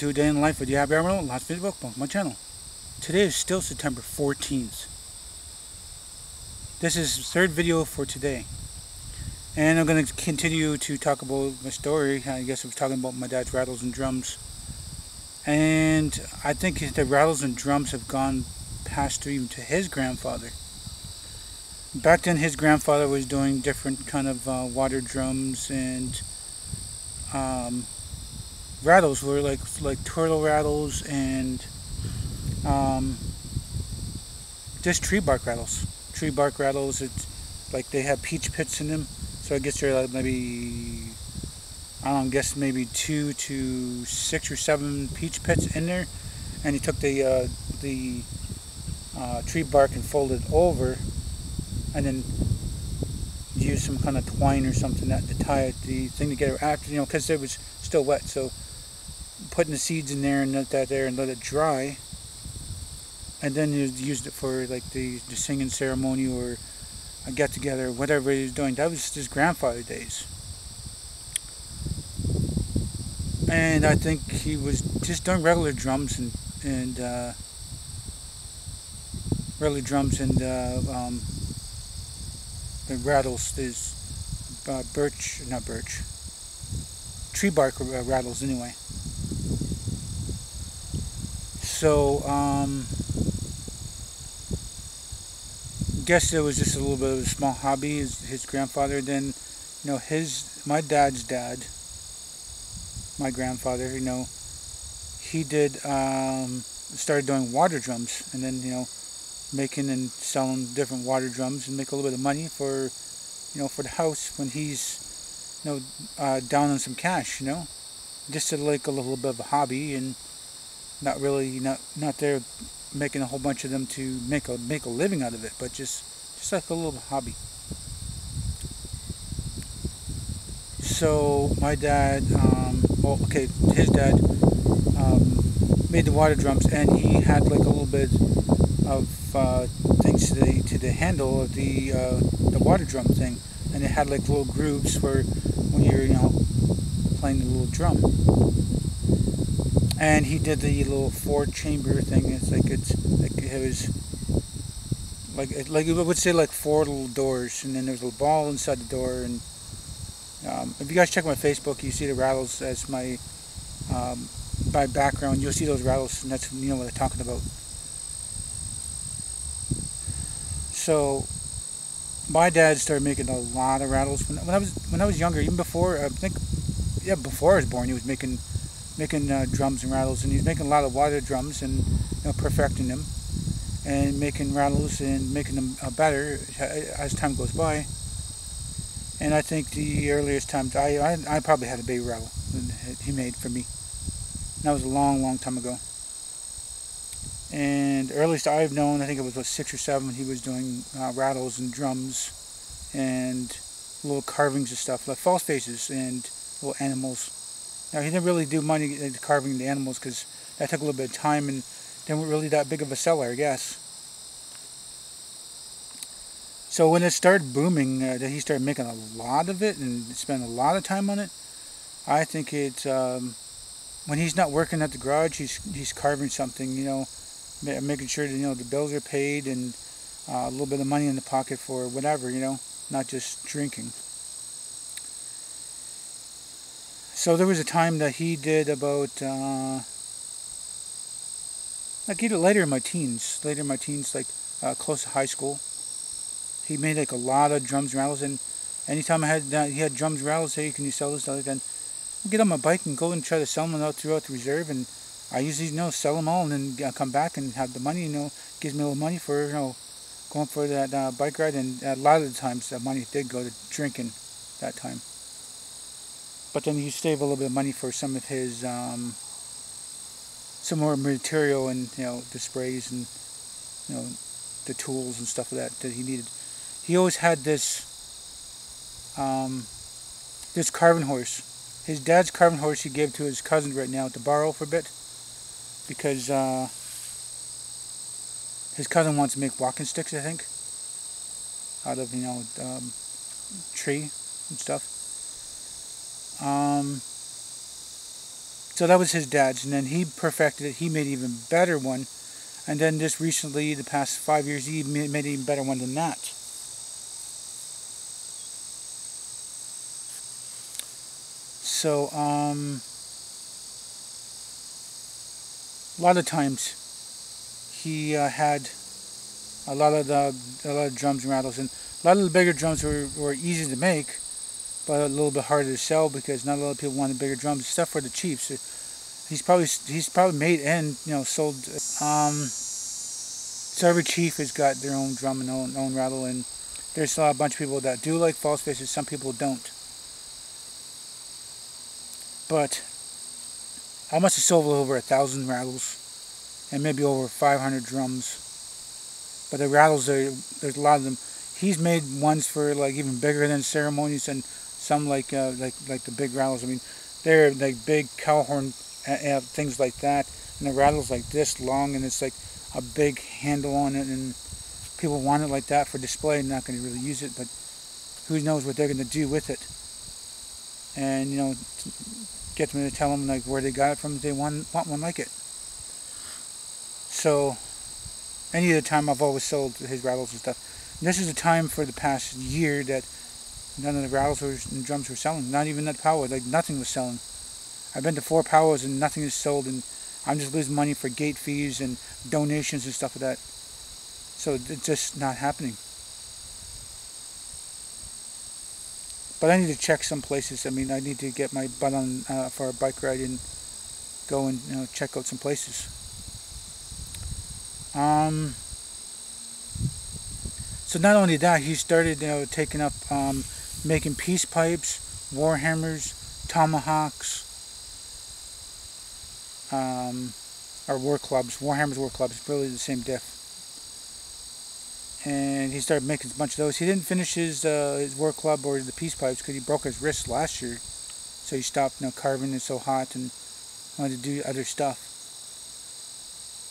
to A Day in the Life with the Aboriginal LostPhoenixWolf on my channel. Today is still September 14th. This is the third video for today. And I'm going to continue to talk about my story. I guess I was talking about my dad's rattles and drums. And I think the rattles and drums have gone past even to his grandfather. Back then his grandfather was doing different kind of water drums and rattles were like turtle rattles and just tree bark rattles. Tree bark rattles, it's like they have peach pits in them. So I guess they're like maybe, I don't know, I guess maybe 2 to 6 or 7 peach pits in there. And he took the tree bark and folded it over, and then used some kind of twine or something to tie the thing together after, because it was still wet. So putting the seeds in there and let that there and let it dry, and then you used it for like the singing ceremony or a get together, whatever he was doing. That was his grandfather days. And I think he was just doing regular drums and rattles. There's tree bark rattles anyway. So guess it was just a little bit of a small hobby. His grandfather, then my dad's dad, my grandfather, he did started doing water drums, and then making and selling different water drums and make a little bit of money for for the house when he's down on some cash, just to like a little bit of a hobby, and not there making a whole bunch of them to make a living out of it, but just like a little hobby. So my dad, his dad made the water drums, and he had like a little bit of things to the handle of the water drum thing, and it had like little grooves for when you're playing the little drum. And he did the little 4-chamber thing. It would say like 4 little doors, and then there's a ball inside the door. And if you guys check my Facebook, you see the rattles as my background. You'll see those rattles, and that's what I'm talking about. So my dad started making a lot of rattles when I was younger. Even before before I was born, he was making drums and rattles, and he's making a lot of water drums and perfecting them and making rattles and making them better as time goes by. And I think the earliest times I probably had a baby rattle that he made for me. And that was a long time ago. And earliest I've known, I think it was about 6 or 7, he was doing rattles and drums and little carvings and stuff, like false faces and little animals. Now, he didn't really do money carving the animals because that took a little bit of time, and they weren't really that big of a seller, I guess. So when it started booming, that he started making a lot of it and spent a lot of time on it, I think it's when he's not working at the garage, he's carving something, making sure that the bills are paid, and a little bit of money in the pocket for whatever, not just drinking. So there was a time that he did about, later in my teens, like close to high school. He made like a lot of drums and rattles, and anytime he had drums and rattles, hey, can you sell this? Then I'd get on my bike and go and try to sell them out throughout the reserve, and I usually sell them all, and then come back and have the money. Gives me a little money for going for that bike ride, and a lot of the times that money did go to drinking that time. But then you save a little bit of money for some of his, some more material and, the sprays and, the tools and stuff like that he needed. He always had this carving horse. His dad's carving horse he gave to his cousin right now to borrow for a bit, because his cousin wants to make walking sticks, I think, out of, tree and stuff. So that was his dad's, and then he perfected it. He made an even better one, and then just recently, the past 5 years, he made an even better one than that. So a lot of times he had a lot of drums and rattles, and a lot of the bigger drums were easy to make, but a little bit harder to sell because not a lot of people wanted bigger drums, except for the chiefs. He's probably made and sold. So every chief has got their own drum and own rattle, and there's a bunch of people that do like false faces. Some people don't. But I must have sold over 1,000 rattles and maybe over 500 drums. But the rattles, there's a lot of them. He's made ones for like even bigger than ceremonies, and some like the big rattles. I mean, they're like big cow horn things like that, and the rattle's like this long, and it's like a big handle on it, and people want it like that for display. Not going to really use it, but who knows what they're going to do with it. And get them to tell them like where they got it from if they want one like it. So any of the time I've always sold his rattles and stuff. And this is the time for the past year that none of the rattles and drums were selling. Not even that power, like nothing was selling. I've been to 4 powers and nothing is sold, and I'm just losing money for gate fees and donations and stuff like that. So it's just not happening. But I need to check some places. I mean, I need to get my butt on for a bike ride and go and check out some places. So not only that, he started taking up making peace pipes, war hammers, tomahawks, or war clubs. War hammers, war clubs, really the same diff. And he started making a bunch of those. He didn't finish his war club or the peace pipes because he broke his wrist last year. So he stopped carving. It's so hot and wanted to do other stuff.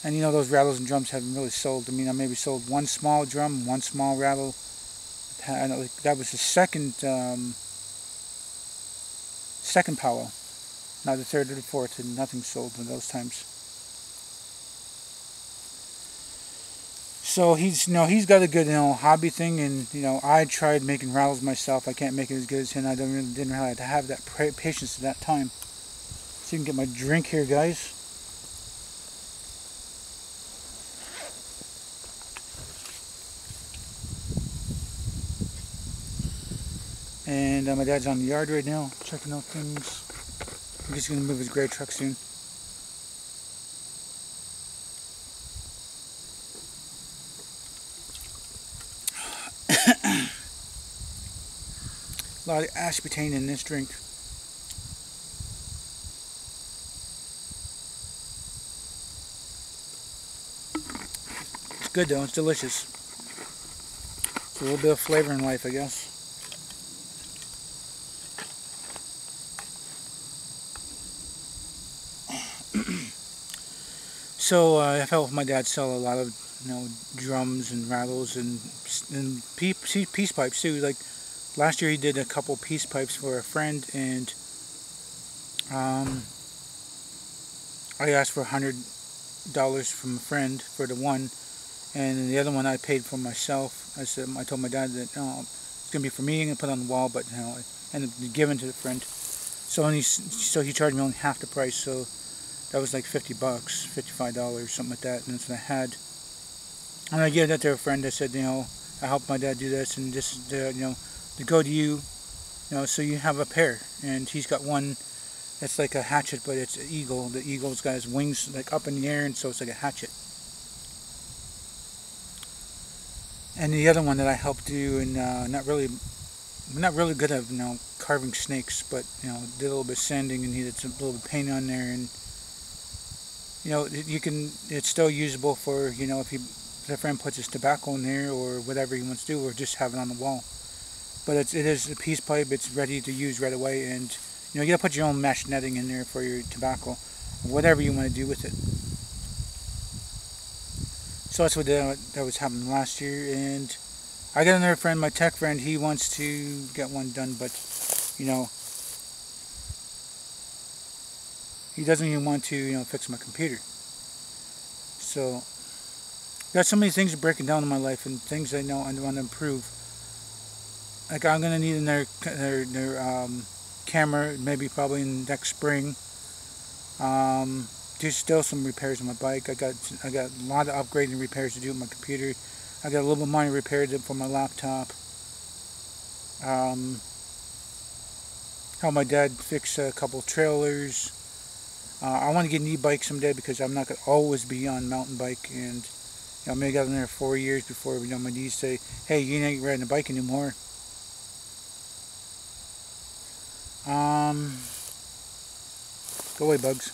And those rattles and drums haven't really sold. I mean, I maybe sold one small drum, one small rattle. That was the second powwow, not the third or the fourth, and nothing sold in those times. So he's got a good hobby thing, and I tried making rattles myself. I can't make it as good as him. I didn't really have that patience at that time. So you can get my drink here, guys. And my dad's on the yard right now, checking out things. I think he's going to move his gray truck soon. A lot of aspartame in this drink. It's good though, it's delicious. It's a little bit of flavor in life, I guess. So I've helped my dad sell a lot of drums and rattles and peace pipes too. Like last year he did a couple peace pipes for a friend, and I asked for $100 from a friend for the one, and the other one I paid for myself. I told my dad that it's gonna be for me, I'm gonna put it on the wall, but I ended up giving to the friend. So he charged me only half the price. So that was like $50, $55, something like that, and that's what I had. And I gave that to a friend. I said, I helped my dad do this, and this is to go to you, so you have a pair. And he's got one that's like a hatchet, but it's an eagle. The eagle's got his wings like up in the air, and so it's like a hatchet. And the other one that I helped do, and not really good at carving snakes, but did a little bit of sanding and needed some little bit of paint on there, and it's still usable for if the friend puts his tobacco in there or whatever he wants to do, or just have it on the wall. But it is a peace pipe. It's ready to use right away, and you gotta put your own mesh netting in there for your tobacco, whatever you want to do with it. So that's what that was happening last year. And I got another friend, my tech friend. He wants to get one done, but he doesn't even want to, you know, fix my computer. So, got so many things breaking down in my life and things I know I want to improve. Like, I'm gonna need another camera, maybe probably in next spring. There's still some repairs on my bike. I got a lot of upgrading repairs to do with my computer. I got a little bit minor repairs for my laptop. Help my dad fix a couple trailers. I want to get an e-bike someday because I'm not going to always be on mountain bike, and you know, maybe I got in there 4 years before, you know, my knees say, hey, you ain't riding a bike anymore. Go away, bugs.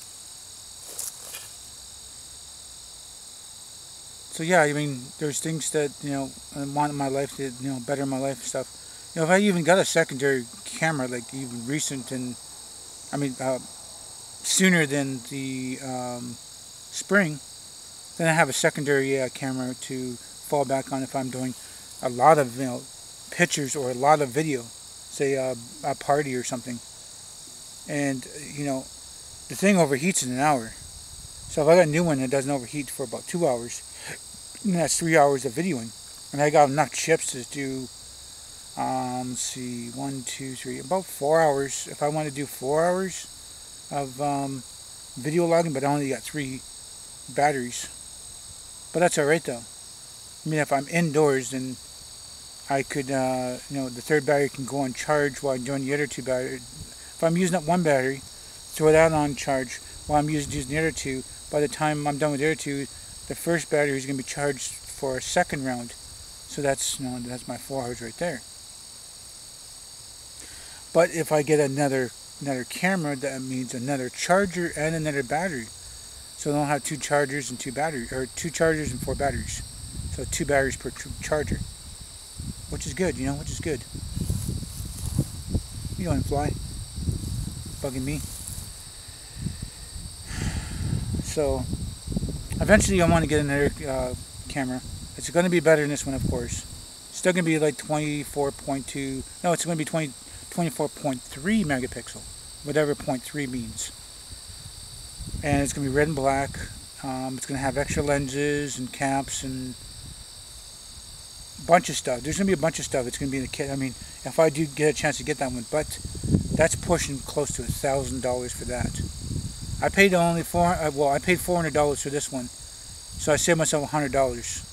So yeah, I mean, there's things that, you know, I want in my life to, you know, better my life and stuff. You know, if I even got a secondary camera, like even recent and, I mean, sooner than the spring, then I have a secondary camera to fall back on if I'm doing a lot of, you know, pictures or a lot of video, say a party or something. And, you know, the thing overheats in an hour. So if I got a new one that doesn't overheat for about 2 hours, and that's 3 hours of videoing. And I got enough chips to do, let's see, 1, 2, 3, about 4 hours. If I want to do 4 hours of video logging, but I only got 3 batteries. But that's alright though. I mean, if I'm indoors, then I could, you know, the third battery can go on charge while I'm doing the other 2 batteries. If I'm using up 1 battery, throw that on charge while I'm using the other 2. By the time I'm done with the other 2, the first battery is going to be charged for a second round. So that's, you know, that's my 4 hours right there. But if I get another camera, that means another charger and another battery. So I don't have 2 chargers and 2 batteries, or 2 chargers and 4 batteries. So 2 batteries per charger, which is good, you know, which is good. You don't fly, bugging me. So eventually I want to get another camera. It's going to be better than this one, of course. It's still going to be like 24.2. No, it's going to be 24.3 megapixel, whatever 0.3 means. And it's going to be red and black. It's going to have extra lenses and caps and a bunch of stuff. There's going to be a bunch of stuff. It's going to be in the kit. I mean, if I do get a chance to get that one, but that's pushing close to $1,000 for that. I paid only I paid $400 for this one, so I saved myself $100.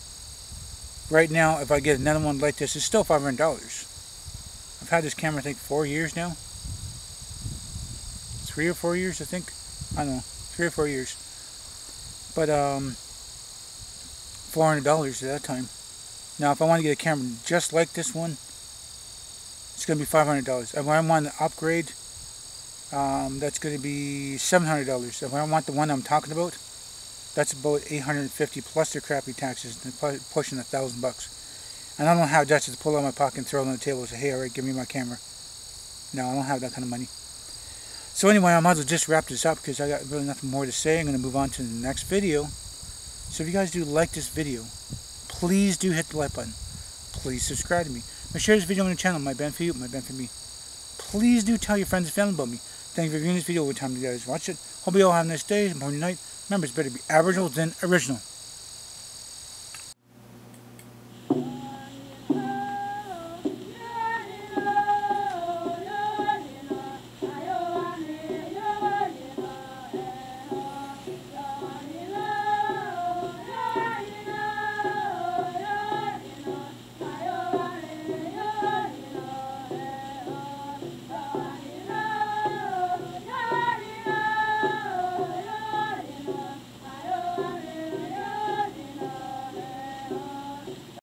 Right now, if I get another one like this, it's still $500. I've had this camera, I think, 4 years now. 3 or 4 years, I think. I don't know, 3 or 4 years. But $400 at that time. Now, if I want to get a camera just like this one, it's going to be $500. And when I want to upgrade, that's going to be $700. If I want the one I'm talking about, that's about $850 plus their crappy taxes, pushing $1,000. And I don't have that to pull out my pocket and throw it on the table and say, hey, alright, give me my camera. No, I don't have that kind of money. So anyway, I might as well just wrap this up because I got really nothing more to say. I'm going to move on to the next video. So if you guys do like this video, please do hit the like button. Please subscribe to me. Share this video on the channel. It might benefit you, it might benefit me. Please do tell your friends and family about me. Thank you for viewing this video. What time do you guys watch it? Hope you all have a nice day, morning, night. Remember, it's better to be Aboriginal than original.